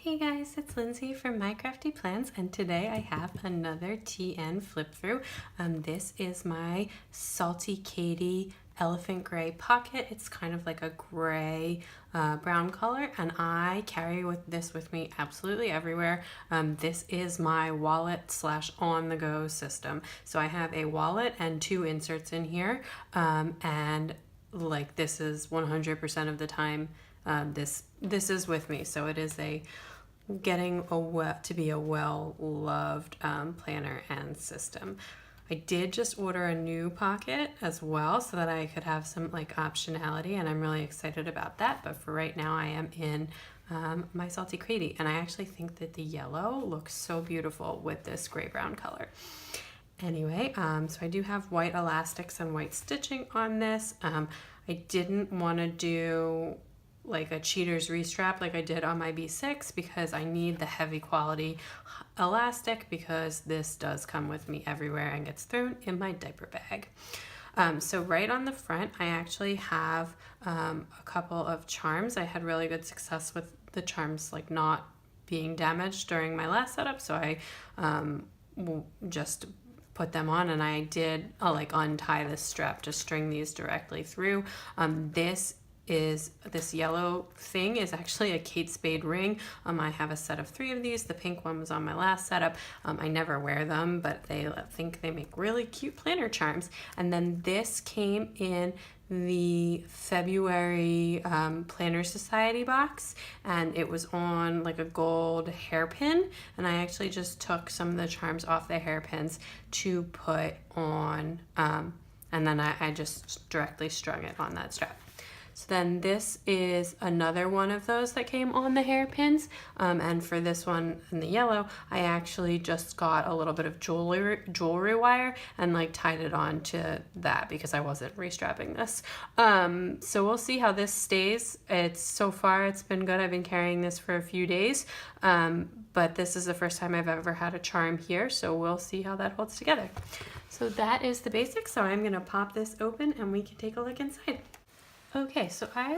Hey guys, it's Lindsay from My Crafty Plans, and today I have another TN flip through. This is my Salty Katie elephant gray pocket. It's kind of like a gray brown color, and I carry this with me absolutely everywhere. This is my wallet slash on the go system. So I have a wallet and two inserts in here, and like this is 100% of the time this is with me. So it is getting to be a well-loved planner and system. I did just order a new pocket as well so that I could have some like optionality, and I'm really excited about that. But for right now, I am in my Salty Katie, and I actually think that the yellow looks so beautiful with this gray-brown color. Anyway, so I do have white elastics and white stitching on this. I didn't want to do like a cheater's restrap like I did on my B6 because I need the heavy quality elastic because this does come with me everywhere and gets thrown in my diaper bag. So right on the front, I actually have a couple of charms. I had really good success with the charms like not being damaged during my last setup, so I just put them on, and I did like untie this strap to string these directly through. This yellow thing is actually a Kate Spade ring. I have a set of 3 of these. The pink one was on my last setup. I never wear them, but I think they make really cute planner charms. And then this came in the February Planner Society box, and it was on like a gold hairpin, and I actually just took some of the charms off the hairpins to put on, and then I just directly strung it on that strap. So then this is another one of those that came on the hairpins, and for this one in the yellow, I actually just got a little bit of jewelry wire and like tied it on to that because I wasn't restrapping this. So we'll see how this stays. So far it's been good. I've been carrying this for a few days, but this is the first time I've ever had a charm here, so we'll see how that holds together. So that is the basics. So I'm gonna pop this open and we can take a look inside. Okay, so I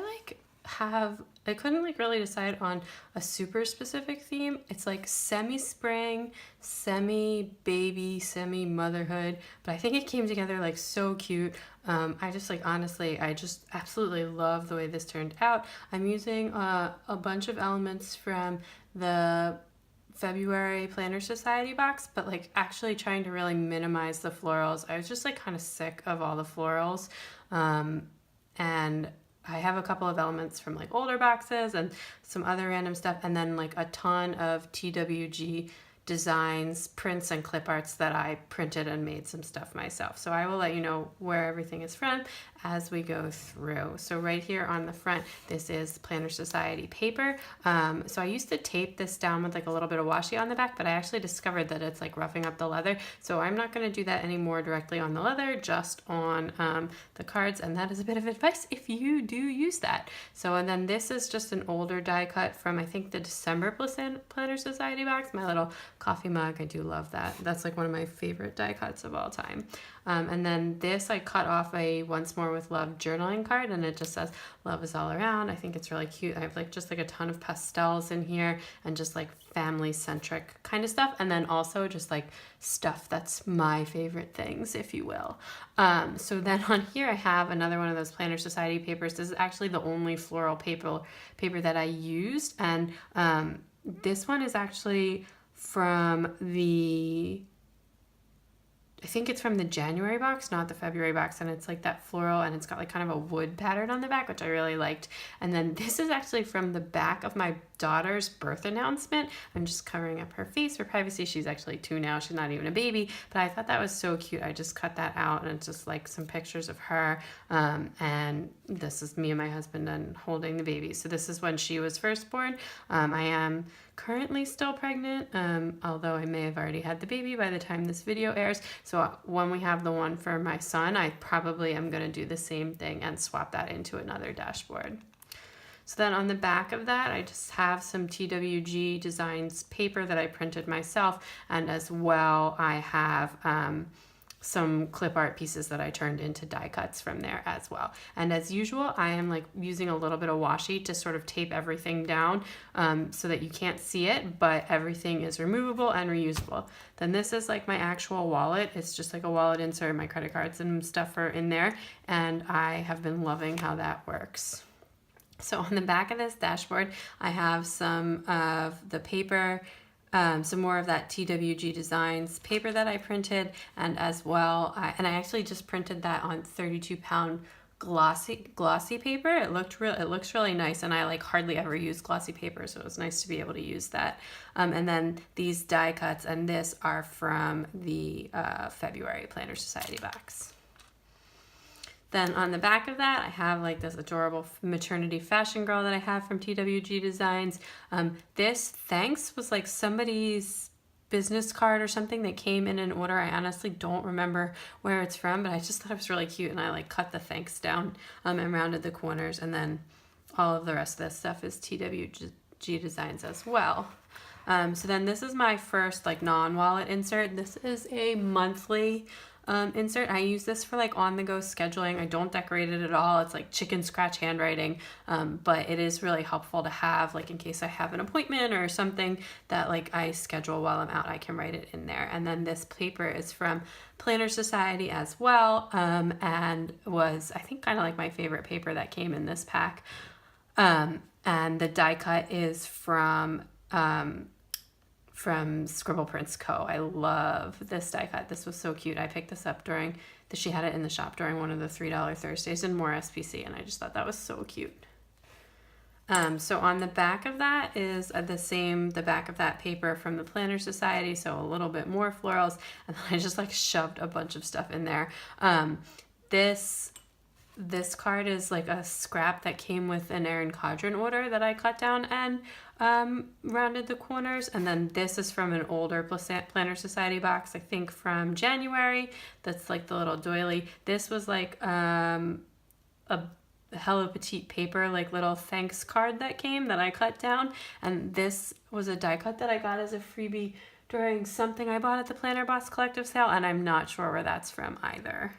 couldn't like really decide on a super specific theme. It's like semi-spring, semi-baby, semi-motherhood, but I think it came together like so cute. I just like, honestly, I just absolutely love the way this turned out. I'm using a bunch of elements from the February Planner Society box, but like actually trying to really minimize the florals. I was just like kind of sick of all the florals. And I have a couple of elements from like older boxes and some other random stuff, and then like a ton of TWG Designs prints and clip arts that I printed and made some stuff myself. So I will let you know where everything is from as we go through. So right here on the front, this is Planner Society paper. So I used to tape this down with like a little bit of washi on the back, but I actually discovered that it's like roughing up the leather. So I'm not going to do that anymore directly on the leather, just on the cards. And that is a bit of advice if you do use that. So, and then this is just an older die cut from, I think, the December Planner Society box, my little coffee mug. I do love that. That's like one of my favorite die cuts of all time. And then this, I cut off a Once More with Love journaling card, and it just says love is all around. I think it's really cute. I have like just like a ton of pastels in here and just like family centric kind of stuff. And then also just like stuff that's my favorite things, if you will. So then on here I have another one of those Planner Society papers. This is actually the only floral paper that I used. And this one is actually from I think it's from the January box, not the February box, and it's like that floral, and it's got like kind of a wood pattern on the back, which I really liked. And then this is actually from the back of my daughter's birth announcement. I'm just covering up her face for privacy. She's actually 2 now. She's not even a baby, but I thought that was so cute. I just cut that out, and it's just like some pictures of her. And this is me and my husband and holding the baby. So this is when she was first born. I am currently still pregnant, although I may have already had the baby by the time this video airs. So when we have the one for my son, I probably am going to do the same thing and swap that into another dashboard. So then on the back of that, I just have some TWG Designs paper that I printed myself, and as well I have some clip art pieces that I turned into die cuts from there as well. And as usual, I am like using a little bit of washi to sort of tape everything down so that you can't see it, but everything is removable and reusable. Then this is like my actual wallet. It's just like a wallet insert. My credit cards and stuff are in there, and I have been loving how that works. So on the back of this dashboard, I have some of the paper, some more of that TWG Designs paper that I printed, and as well, I actually just printed that on 32-pound glossy paper. It looks really nice, and I like hardly ever use glossy paper, so it was nice to be able to use that. And then these die cuts and this are from the February Planner Society box. Then on the back of that, I have like this adorable maternity fashion girl that I have from TWG Designs. This thanks was like somebody's business card or something that came in an order. I honestly don't remember where it's from, but I just thought it was really cute, and I like cut the thanks down and rounded the corners, and then all of the rest of this stuff is TWG Designs as well. So then this is my first like non-wallet insert. This is a monthly insert. I use this for like on-the-go scheduling. I don't decorate it at all. It's like chicken scratch handwriting, but it is really helpful to have like in case I have an appointment or something that like I schedule while I'm out, I can write it in there. And then this paper is from Planner Society as well, and was I think kind of like my favorite paper that came in this pack. And the die cut is from Scribble Prints Co. I love this die cut. This was so cute. I picked this up she had it in the shop during one of the $3 Thursdays and more SPC, and I just thought that was so cute. So on the back of that is the back of that paper from the Planner Society, so a little bit more florals, and then I just like shoved a bunch of stuff in there. This card is like a scrap that came with an Erin Condren order that I cut down and rounded the corners. And then this is from an older Planner Society box, I think from January. That's like the little doily. This was like a Hello Petite paper, like little thanks card that came that I cut down. And this was a die cut that I got as a freebie during something I bought at the Planner Boss Collective sale, and I'm not sure where that's from either.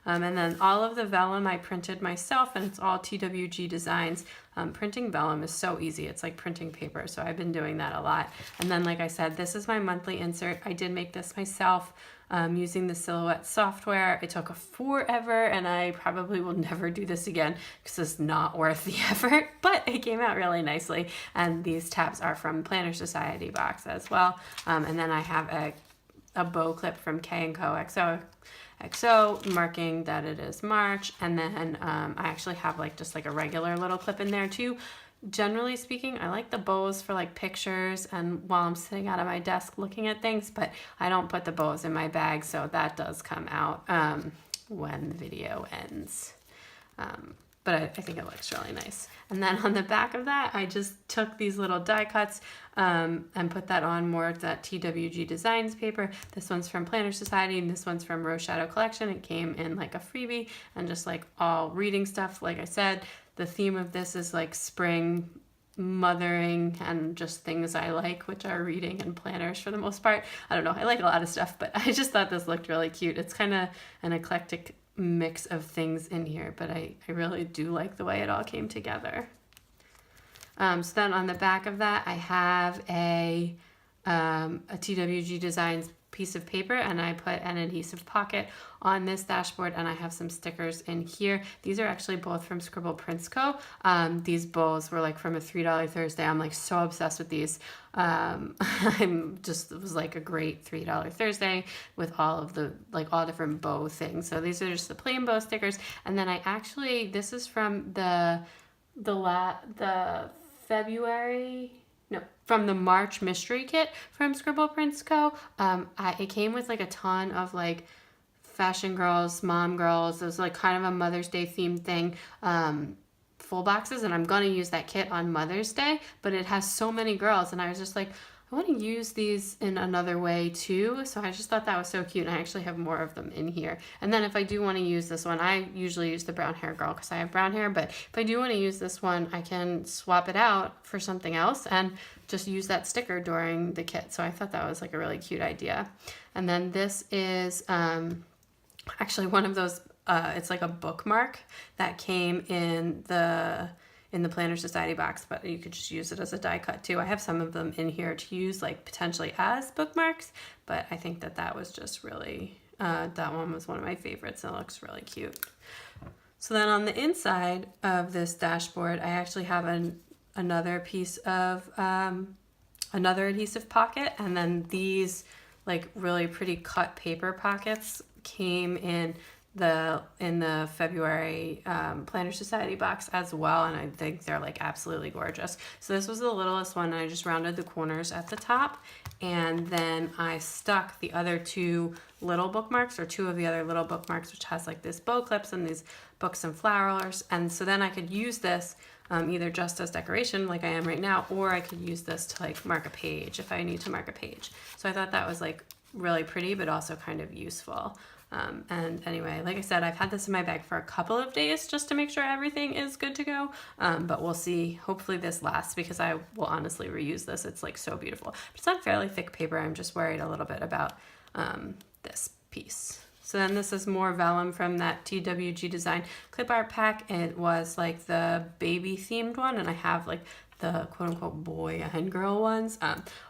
And then all of the vellum I printed myself, and it's all TWG Designs. Printing vellum is so easy. It's like printing paper, so I've been doing that a lot. And then, like I said, this is my monthly insert. I did make this myself using the Silhouette software. It took forever, and I probably will never do this again because it's not worth the effort, but it came out really nicely. And these tabs are from Planner Society box as well. And then I have a bow clip from K&Co XO marking that it is March, and then I actually have like just like a regular little clip in there too. Generally speaking, I like the bows for like pictures and while I'm sitting out at my desk looking at things, but I don't put the bows in my bag, so that does come out when the video ends. But I think it looks really nice. And then on the back of that, I just took these little die cuts and put that on more of that TWG Designs paper. This one's from Planner Society, and this one's from Rose Shadow Collection. It came in like a freebie and just like all reading stuff. Like I said, the theme of this is like spring, mothering, and just things I like, which are reading and planners for the most part. I don't know, I like a lot of stuff, but I just thought this looked really cute. It's kind of an eclectic mix of things in here, but I really do like the way it all came together. So then on the back of that, I have a TWG Designs piece of paper, and I put an adhesive pocket on this dashboard, and I have some stickers in here. These are actually both from Scribble Prints Co. These bows were like from a $3 Thursday. I'm like so obsessed with these. It was like a great $3 Thursday with all of the like all different bow things. So these are just the plain bow stickers, and then this is from from the March mystery kit from Scribble Prints Co. It came with like a ton of like fashion girls, mom girls. It was like kind of a Mother's Day themed thing. Full boxes, and I'm going to use that kit on Mother's Day, but it has so many girls, and I was just like, I want to use these in another way too. So I just thought that was so cute, and I actually have more of them in here. And then if I do want to use this one, I usually use the brown hair girl because I have brown hair, but if I do want to use this one, I can swap it out for something else and just use that sticker during the kit. So I thought that was like a really cute idea. And then this is actually one of those, it's like a bookmark that came in the Planner Society box, but you could just use it as a die cut too. I have some of them in here to use like potentially as bookmarks, but I think that was just really, that one was one of my favorites and it looks really cute. So then on the inside of this dashboard, I actually have another piece of, another adhesive pocket, and then these like really pretty cut paper pockets came in the February Planner Society box as well, and I think they're like absolutely gorgeous. So this was the littlest one, and I just rounded the corners at the top, and then I stuck the other two little bookmarks, or two of the other little bookmarks, which has like this bow clips and these books and flowers, and so then I could use this either just as decoration like I am right now, or I could use this to like mark a page if I need to mark a page. So I thought that was like really pretty, but also kind of useful. And anyway, like I said, I've had this in my bag for a couple of days just to make sure everything is good to go. But we'll see. Hopefully this lasts, because I will honestly reuse this. It's like so beautiful. But it's on fairly thick paper. I'm just worried a little bit about this piece. So then this is more vellum from that TWG Design clip art pack. It was like the baby themed one, and I have like the quote unquote boy and girl ones.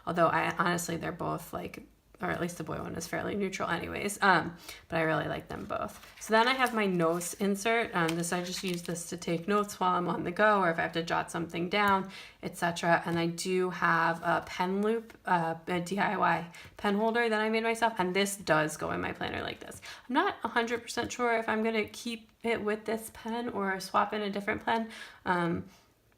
Although honestly, they're both like, or at least the boy one is fairly neutral anyways, but I really like them both. So then I have my notes insert. I just use this to take notes while I'm on the go, or if I have to jot something down, etc. And I do have a pen loop, a DIY pen holder that I made myself, and this does go in my planner like this. I'm not 100% sure if I'm gonna keep it with this pen or swap in a different pen,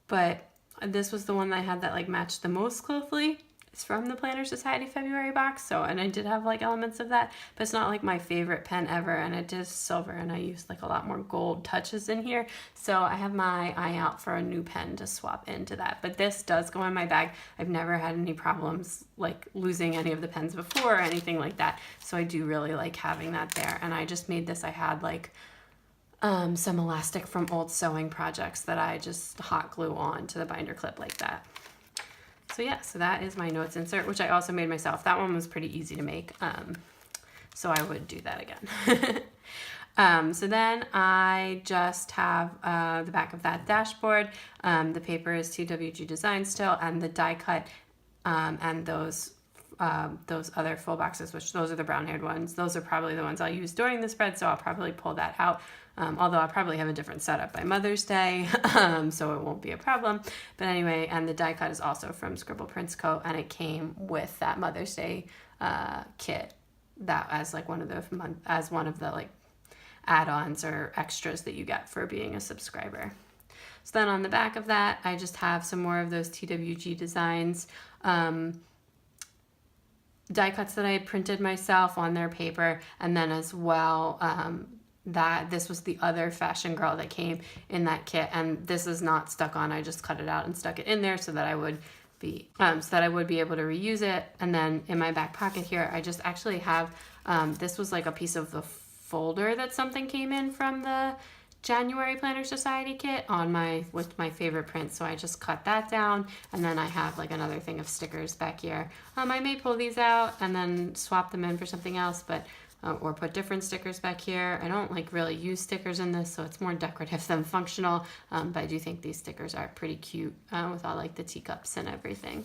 but this was the one that I had that like matched the most closely. It's from the Planner Society February box, and I did have like elements of that, but it's not like my favorite pen ever, and it is silver, and I used like a lot more gold touches in here, so I have my eye out for a new pen to swap into that. But this does go in my bag. I've never had any problems like losing any of the pens before or anything like that, so I do really like having that there. And I just made this, I had like some elastic from old sewing projects that I just hot glue on to the binder clip like that. So yeah, so that is my notes insert, which I also made myself. That one was pretty easy to make, so I would do that again. So then I just have the back of that dashboard. The paper is TWG Designs still, and the die cut and those other full boxes, which those are the brown-haired ones. Those are probably the ones I'll use during the spread, so I'll probably pull that out. Although I'll probably have a different setup by Mother's Day, so it won't be a problem. But anyway, and the die cut is also from Scribble Prints Co, and it came with that Mother's Day kit, that as like one of the like add-ons or extras that you get for being a subscriber. So then on the back of that, I just have some more of those TWG Designs die cuts that I had printed myself on their paper, and then as well that this was the other fashion girl that came in that kit, and this is not stuck on. I just cut it out and stuck it in there so that I would be able to reuse it. And then in my back pocket here, I just actually have this was like a piece of the folder that something came in from the January Planner Society kit with my favorite prints, so I just cut that down, and then I have like another thing of stickers back here. I may pull these out and then swap them in for something else, but or put different stickers back here. I don't like really use stickers in this, so it's more decorative than functional, but I do think these stickers are pretty cute with all like the teacups and everything.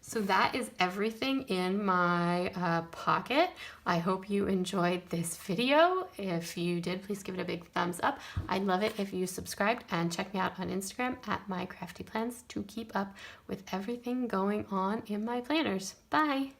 So that is everything in my pocket. I hope you enjoyed this video. If you did, please give it a big thumbs up. I'd love it if you subscribed, and check me out on Instagram at mycraftyplans to keep up with everything going on in my planners. Bye.